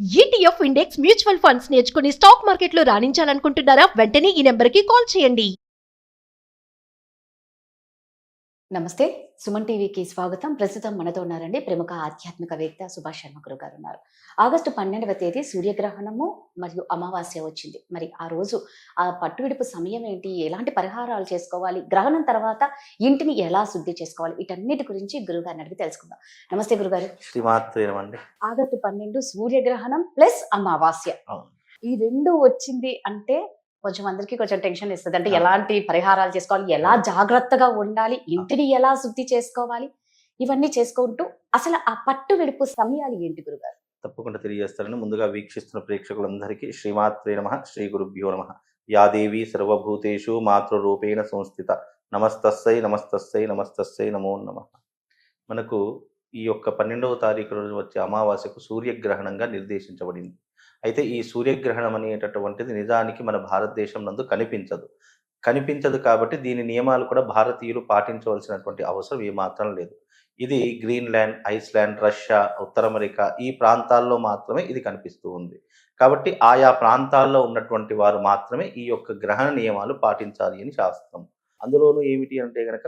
ETF index mutual funds నేర్చుకుని stock మార్కెట్లో రాణించాలనుకుంటున్నారా? వెంటనే ఈ నెంబర్కి కాల్ చేయండి. నమస్తే, సుమన్ టీవీకి స్వాగతం. ప్రస్తుతం మనతో ఉన్నారండి ప్రముఖ ఆధ్యాత్మికవేత్త సుభాష్ శర్మ గురు గారు ఉన్నారు. ఆగస్టు 12వ తేదీ సూర్యగ్రహణము మరియు అమావాస్య వచ్చింది. మరి ఆ రోజు ఆ పట్టు విడుపు సమయం ఏంటి, ఎలాంటి పరిహారాలు చేసుకోవాలి, గ్రహణం తర్వాత ఇంటిని ఎలా శుద్ధి చేసుకోవాలి, వీటన్నిటి గురించి గురుగారిని అడిగి తెలుసుకుందాం. నమస్తే గురుగారు. శ్రీమాత్రేనమండి. ఆగస్టు 12 సూర్యగ్రహణం ప్లస్ అమావాస్య, ఈ రెండు వచ్చింది అంటే కొంచెం అందరికీ కొంచెం టెన్షన్ ఇస్తుంది. అంటే ఎలాంటి పరిహారాలు చేసుకోవాలి, ఎలా జాగ్రత్తగా ఉండాలి, ఇంటిని ఎలా శుద్ధి చేసుకోవాలి, ఇవన్నీ చేసుకుంటూ అసలు ఆ పట్టు విడుపు సమయాలు ఏంటి గురుగారు? తప్పకుండా తెలియజేస్తారని ముందుగా వీక్షిస్తున్న ప్రేక్షకులందరికీ శ్రీమాత్రే నమః, శ్రీ గురుభ్యో నమః. యా దేవి సర్వభూతేషు మాతృరూపేణ సంస్థిత నమస్తస్సై నమస్తస్సై నమస్తస్సై నమో నమః. మనకు ఈ యొక్క 12వ తారీఖు రోజు వచ్చే అమావాస్యకు సూర్యగ్రహణంగా నిర్దేశించబడింది. అయితే ఈ సూర్యగ్రహణం అనేటటువంటిది నిజానికి మన భారతదేశం నందు కనిపించదు కాబట్టి దీని నియమాలు కూడా భారతీయులు పాటించవలసినటువంటి అవసరం ఏమాత్రం లేదు. ఇది గ్రీన్లాండ్, ఐస్లాండ్, రష్యా, ఉత్తర అమెరికా ఈ ప్రాంతాల్లో మాత్రమే ఇది కనిపిస్తూ ఉంది. కాబట్టి ఆయా ప్రాంతాల్లో ఉన్నటువంటి వారు మాత్రమే ఈ యొక్క గ్రహణ నియమాలు పాటించాలి అని శాస్త్రం. అందులోనూ ఏమిటి అంటే గనక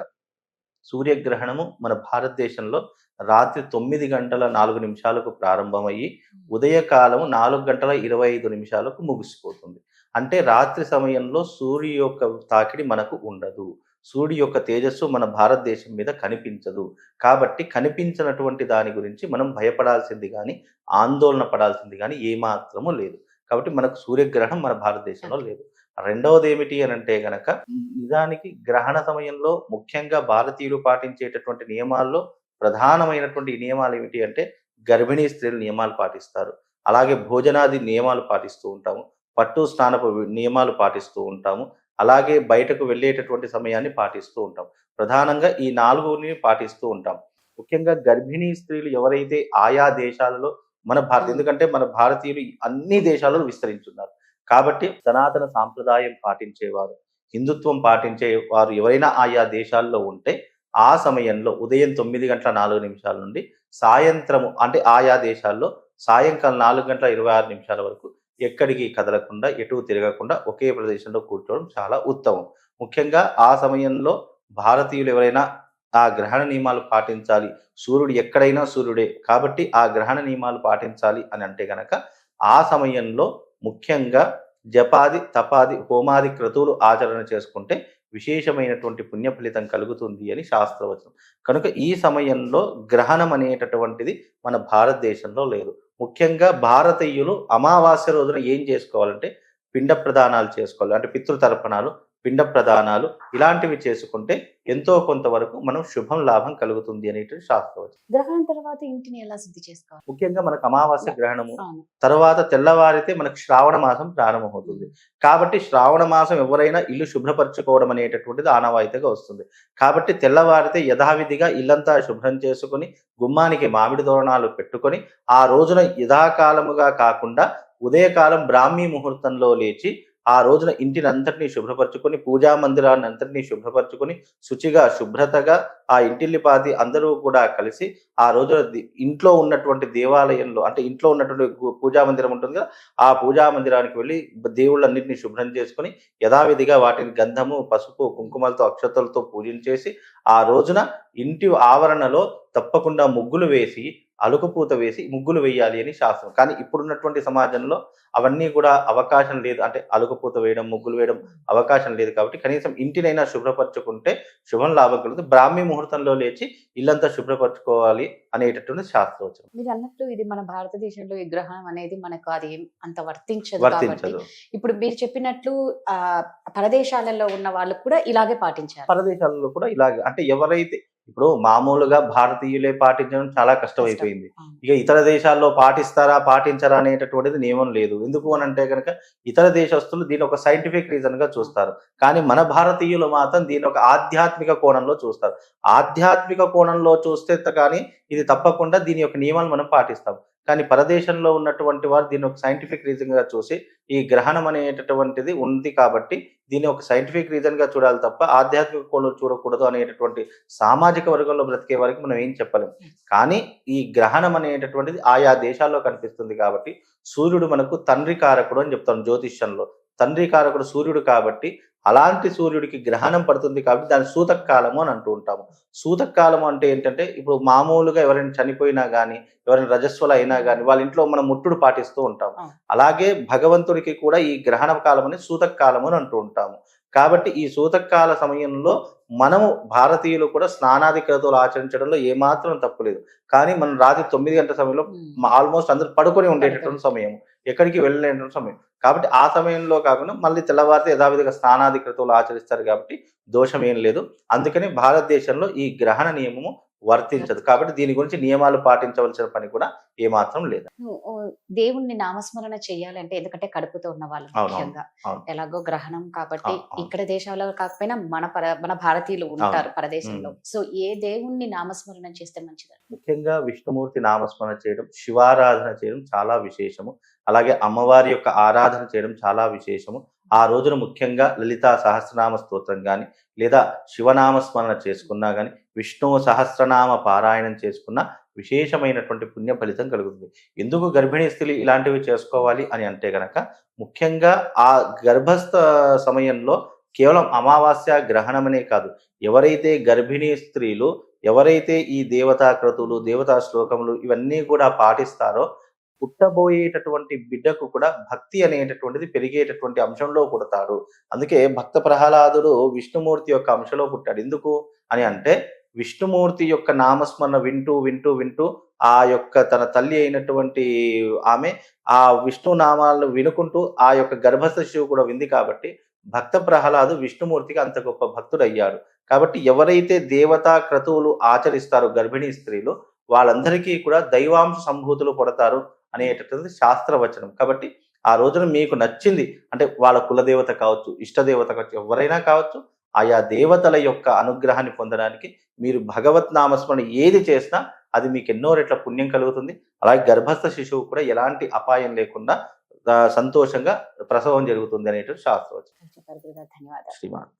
సూర్యగ్రహణము మన భారతదేశంలో రాత్రి 9 గంటల 4 నిమిషాలకు ప్రారంభమయ్యి ఉదయకాలము 4 గంటల 25 నిమిషాలకు ముగిసిపోతుంది. అంటే రాత్రి సమయంలో సూర్యుడి యొక్క తాకిడి మనకు ఉండదు. సూర్యుడి యొక్క తేజస్సు మన భారతదేశం మీద కనిపించదు. కాబట్టి కనిపించినటువంటి దాని గురించి మనం భయపడాల్సింది కానీ ఆందోళన పడాల్సింది కానీ ఏమాత్రము లేదు. కాబట్టి మనకు సూర్యగ్రహణం మన భారతదేశంలో లేదు. రెండవది ఏమిటి అని అంటే గనక నిజానికి గ్రహణ సమయంలో ముఖ్యంగా భారతీయులు పాటించేటటువంటి నియమాల్లో ప్రధానమైనటువంటి నియమాలు ఏమిటి అంటే గర్భిణీ స్త్రీలు నియమాలు పాటిస్తారు. అలాగే భోజనాది నియమాలు పాటిస్తూ ఉంటాము. పట్టు స్నానపు నియమాలు పాటిస్తూ ఉంటాము. అలాగే బయటకు వెళ్ళేటటువంటి సమయాన్ని పాటిస్తూ ఉంటాం. ప్రధానంగా ఈ 4ని పాటిస్తూ ఉంటాం. ముఖ్యంగా గర్భిణీ స్త్రీలు ఎవరైతే ఆయా దేశాలలో ఎందుకంటే మన భారతీయులు అన్ని దేశాలలో విస్తరించున్నారు. కాబట్టి సనాతన సాంప్రదాయం పాటించేవారు, హిందుత్వం పాటించేవారు ఎవరైనా ఆయా దేశాల్లో ఉంటే ఆ సమయంలో ఉదయం 9 గంటల 4 నిమిషాల నుండి సాయంత్రము అంటే ఆయా దేశాల్లో సాయంకాలం 4 గంటల 26 నిమిషాల వరకు ఎక్కడికి కదలకుండా ఎటు తిరగకుండా ఒకే ప్రదేశంలో కూర్చోవడం చాలా ఉత్తమం. ముఖ్యంగా ఆ సమయంలో భారతీయులు ఎవరైనా ఆ గ్రహణ నియమాలు పాటించాలి. సూర్యుడు ఎక్కడైనా సూర్యుడే కాబట్టి ఆ గ్రహణ నియమాలు పాటించాలి అని అంటే గనక ఆ సమయంలో ముఖ్యంగా జపాది, తపాది, హోమాది క్రతువులు ఆచరణ చేసుకుంటే విశేషమైనటువంటి పుణ్య ఫలితం కలుగుతుంది అని శాస్త్రవచనం. కనుక ఈ సమయంలో గ్రహణం అనేటటువంటిది మన భారతదేశంలో లేదు. ముఖ్యంగా భారతీయులు అమావాస్య రోజున ఏం చేసుకోవాలంటే పిండ ప్రదానాలు చేసుకోవాలి. అంటే పితృతర్పణాలు, పిండ ప్రదానాలు ఇలాంటివి చేసుకుంటే ఎంతో కొంతవరకు మనం శుభం లాభం కలుగుతుంది అనేటువంటి శాస్త్రవచనం. గ్రహణం తర్వాత ఇంటిని ఎలా శుద్ధి చేసుకోవాలి? ముఖ్యంగా మనకు అమావాస్య గ్రహణము తర్వాత తెల్లవారితే మనకు శ్రావణ మాసం ప్రారంభమవుతుంది. కాబట్టి శ్రావణ మాసం ఎవరైనా ఇల్లు శుభ్రపరచుకోవడం అనేటటువంటిది ఆనవాయితీగా వస్తుంది. కాబట్టి తెల్లవారితే యథావిధిగా ఇల్లంతా శుభ్రం చేసుకుని గుమ్మానికి మామిడి తోరణాలు పెట్టుకొని ఆ రోజున యథాకాలముగా కాకుండా ఉదయకాలం బ్రాహ్మీ ముహూర్తంలో లేచి ఆ రోజున ఇంటిని అంతటినీ శుభ్రపరచుకొని పూజా మందిరాన్ని అంతటినీ శుభ్రపరచుకొని శుచిగా శుభ్రతగా ఆ ఇంటిల్లిపాది అందరూ కూడా కలిసి ఆ రోజున ఇంట్లో ఉన్నటువంటి దేవాలయంలో అంటే ఇంట్లో ఉన్నటువంటి పూజా మందిరం ఉంటుంది కదా, ఆ పూజా మందిరానికి వెళ్ళి దేవుళ్ళన్నింటినీ శుభ్రం చేసుకొని యథావిధిగా వాటిని గంధము, పసుపు, కుంకుమలతో, అక్షతలతో పూజించేసి ఆ రోజున ఇంటి ఆవరణలో తప్పకుండా ముగ్గులు వేసి అలుకుపూత వేసి ముగ్గులు వేయాలి అని శాస్త్రం. కానీ ఇప్పుడున్నటువంటి సమాజంలో అవన్నీ కూడా అవకాశం లేదు. అంటే అలుకుపూత వేయడం, ముగ్గులు వేయడం అవకాశం లేదు. కాబట్టి కనీసం ఇంటినైనా శుభ్రపరచుకుంటే శుభం లాభం కలుగుతుంది. బ్రాహ్మీ ముహూర్తంలో లేచి ఇల్లంతా శుభ్రపరచుకోవాలి అనేటటువంటి శాస్త్రవచనం. మీరు అన్నట్లు ఇది మన భారతదేశంలో ఈ గ్రహణం అనేది మనకు అది అంత వర్తించదు. కాబట్టి ఇప్పుడు మీరు చెప్పినట్లు పరదేశాలలో ఉన్న వాళ్ళు కూడా ఇలాగే పాటించారు. పరదేశాలలో కూడా ఇలాగే అంటే ఎవరైతే ఇప్పుడు మామూలుగా భారతీయులే పాటించడం చాలా కష్టమైపోయింది. ఇక ఇతర దేశాల్లో పాటించరా అనేటటువంటిది నియమం లేదు. ఎందుకు అని అంటే కనుక ఇతర దేశస్తులు దీని ఒక సైంటిఫిక్ రీజన్ గా చూస్తారు. కానీ మన భారతీయులు మాత్రం దీని ఒక ఆధ్యాత్మిక కోణంలో చూస్తారు. ఆధ్యాత్మిక కోణంలో చూస్తే కానీ ఇది తప్పకుండా దీని యొక్క నియమాలు మనం పాటిస్తాం. కానీ పరదేశంలో ఉన్నటువంటి వారు దీన్ని ఒక సైంటిఫిక్ రీజన్ గా చూసి ఈ గ్రహణం అనేటటువంటిది ఉంది కాబట్టి దీన్ని ఒక సైంటిఫిక్ రీజన్ గా చూడాలి తప్ప ఆధ్యాత్మిక కోణంలో చూడకూడదు అనేటటువంటి సామాజిక వర్గంలో బ్రతికే వరకు మనం ఏం చెప్పలేము. కానీ ఈ గ్రహణం అనేటటువంటిది ఆయా దేశాల్లో కనిపిస్తుంది కాబట్టి సూర్యుడు మనకు తండ్రి కారకుడు అని చెప్తాం జ్యోతిష్యంలో. తండ్రి కారకుడు సూర్యుడు కాబట్టి అలాంటి సూర్యుడికి గ్రహణం పడుతుంది కాబట్టి దాన్ని సూతక కాలము అని అంటూ ఉంటాము. సూతక కాలము అంటే ఏంటంటే ఇప్పుడు మామూలుగా ఎవరైనా చనిపోయినా కానీ ఎవరైనా రజస్వలు అయినా కానీ వాళ్ళ ఇంట్లో మనం ముట్టుడు పాటిస్తూ ఉంటాం. అలాగే భగవంతుడికి కూడా ఈ గ్రహణ కాలం అని సూతక కాలము అని అంటూ ఉంటాము. కాబట్టి ఈ సూతక కాల సమయంలో మనము భారతీయులు కూడా స్నానాది క్రతువులు ఆచరించడంలో ఏమాత్రం తప్పులేదు. కానీ మనం రాత్రి 9 గంటల సమయంలో ఆల్మోస్ట్ అందరూ పడుకొని ఉండేటటువంటి సమయం, ఎక్కడికి వెళ్ళలేనటువంటి సమయం. కాబట్టి ఆ సమయంలో కాకుండా మళ్ళీ తెల్లవారితే యథావిధిగా స్నానాది క్రతువులు ఆచరిస్తారు కాబట్టి దోషం ఏం లేదు. అందుకని భారతదేశంలో ఈ గ్రహణ నియమము వర్తించదు. కాబట్టి దీని గురించి నియమాలు పాటించవలసిన పని కూడా ఏమాత్రం లేదు. దేవుణ్ణి నామస్మరణ చెయ్యాలంటే ఎందుకంటే కడుపుతో ఉన్న వాళ్ళు ముఖ్యంగా ఎలాగో గ్రహణం కాబట్టి ఇక్కడ దేశాల్లో కాకపోయినా మన భారతీయులు ఉంటారు పరదేశంలో. సో ఏ దేవుణ్ణి నామస్మరణ చేస్తే మంచిది? ముఖ్యంగా విష్ణుమూర్తి నామస్మరణ చేయడం, శివారాధన చేయడం చాలా విశేషము. అలాగే అమ్మవారి యొక్క ఆరాధన చేయడం చాలా విశేషము. ఆ రోజున ముఖ్యంగా లలితా సహస్రనామ స్తోత్రం కానీ లేదా శివనామస్మరణ చేసుకున్నా కానీ విష్ణు సహస్రనామ పారాయణం చేసుకున్న విశేషమైనటువంటి పుణ్య ఫలితం కలుగుతుంది. ఎందుకు గర్భిణీ స్త్రీలు ఇలాంటివి చేసుకోవాలి అని అంటే గనక ముఖ్యంగా ఆ గర్భస్థ సమయంలో కేవలం అమావాస్య గ్రహణమనే కాదు, ఎవరైతే గర్భిణీ స్త్రీలు ఎవరైతే ఈ దేవతా క్రతువులు దేవతా శ్లోకములు ఇవన్నీ కూడా పాటిస్తారో పుట్టబోయేటటువంటి బిడ్డకు కూడా భక్తి అనేటటువంటిది పెరిగేటటువంటి అంశంలో పుడతాడు. అందుకే భక్త ప్రహ్లాదుడు విష్ణుమూర్తి యొక్క అంశంలో పుట్టాడు. ఎందుకు అని అంటే విష్ణుమూర్తి యొక్క నామస్మరణ వింటూ వింటూ వింటూ ఆ యొక్క తన తల్లి అయినటువంటి ఆమె ఆ విష్ణు నామాలను వినుకుంటూ ఆ యొక్క గర్భస్థ శిశువు కూడా వింది కాబట్టి భక్త ప్రహ్లాదు విష్ణుమూర్తికి అంత గొప్ప భక్తుడు అయ్యాడు. కాబట్టి ఎవరైతే దేవతా క్రతువులు ఆచరిస్తారో గర్భిణీ స్త్రీలు వాళ్ళందరికీ కూడా దైవాంశ సంభూతులు పడతారు అనేటటువంటి శాస్త్రవచనం. కాబట్టి ఆ రోజున మీకు నచ్చింది అంటే వాళ్ళ కులదేవత కావచ్చు, ఇష్టదేవత కావచ్చు, ఎవరైనా కావచ్చు, ఆయా దేవతల యొక్క అనుగ్రహాన్ని పొందడానికి మీరు భగవత్ నామస్మరణ ఏది చేసినా అది మీకు ఎన్నో రెట్ల పుణ్యం కలుగుతుంది. అలాగే గర్భస్థ శిశువు కూడా ఎలాంటి అపాయం లేకుండా సంతోషంగా ప్రసవం జరుగుతుంది అనేటువంటి శాస్త్రవచనం. ధన్యవాదాలు. శ్రీమాన్.